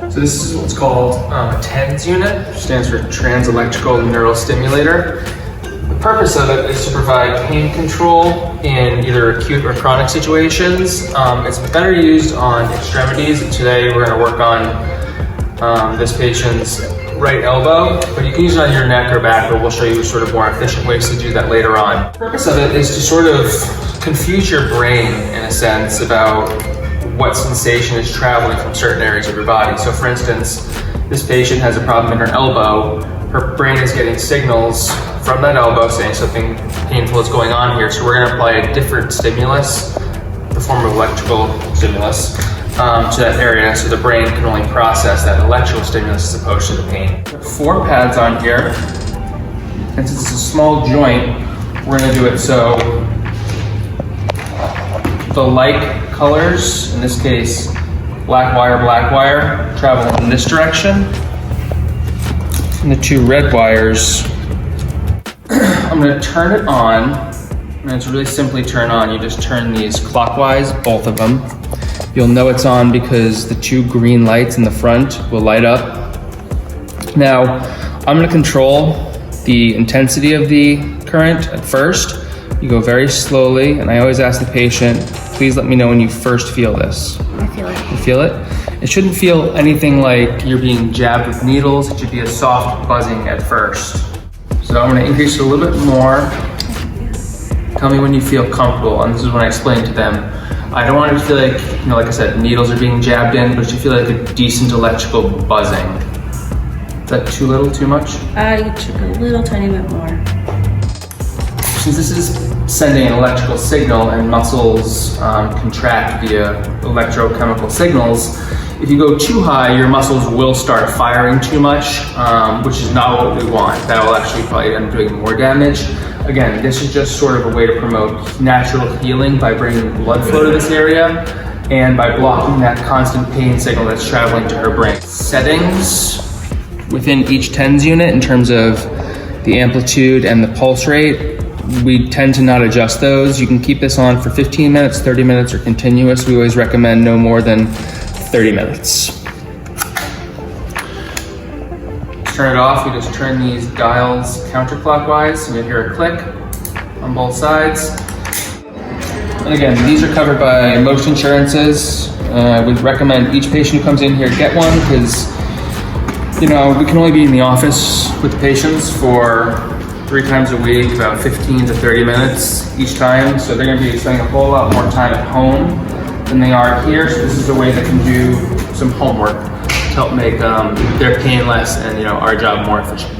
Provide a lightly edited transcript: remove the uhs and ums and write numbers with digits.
So this is what's called a TENS unit, which stands for Trans-Electrical Neural Stimulator. The purpose of it is to provide pain control in either acute or chronic situations. It's better used on extremities, and today we're going to work on this patient's right elbow, but you can use it on your neck or back, but we'll show you sort of more efficient ways to do that later on. The purpose of it is to sort of confuse your brain, in a sense, about what sensation is traveling from certain areas of your body. So for instance, this patient has a problem in her elbow. Her brain is getting signals from that elbow saying something painful is going on here. So we're going to apply a different stimulus, the form of electrical stimulus, to that area, so the brain can only process that electrical stimulus as opposed to the pain. 4 pads on here, and since it's a small joint, we're going to do it so the like colors, in this case black wire, travel in this direction, and the 2 red wires, I'm going to turn it on, and it's really simply turn on. You just turn these clockwise, both of them. You'll know it's on because the 2 green lights in the front will light up. Now, I'm going to control the intensity of the current at first. You go very slowly, and I always ask the patient, please let me know when you first feel this. I feel it. You feel it? It shouldn't feel anything like you're being jabbed with needles. It should be a soft buzzing at first. So I'm going to increase it a little bit more. Tell me when you feel comfortable, and this is when I explain to them. I don't want it to feel like, like I said, needles are being jabbed in, but it should feel like a decent electrical buzzing. Is that too little, too much? You took a little tiny bit more. Since this is sending an electrical signal and muscles contract via electrochemical signals, if you go too high, your muscles will start firing too much, which is not what we want. That will actually probably end up doing more damage. Again, this is just sort of a way to promote natural healing by bringing blood flow to this area and by blocking that constant pain signal that's traveling to her brain. Settings within each TENS unit in terms of the amplitude and the pulse rate, we tend to not adjust those. You can keep this on for 15 minutes, 30 minutes, or continuous. We always recommend no more than 30 minutes. Turn it off, you just turn these dials counterclockwise, and you'll hear a click on both sides. And again, these are covered by most insurances. I would recommend each patient who comes in here get one, because we can only be in the office with the patients for 3 times a week, about 15 to 30 minutes each time. So they're going to be spending a whole lot more time at home than they are here. So this is a way they can do some homework to help make their pain less and our job more efficient.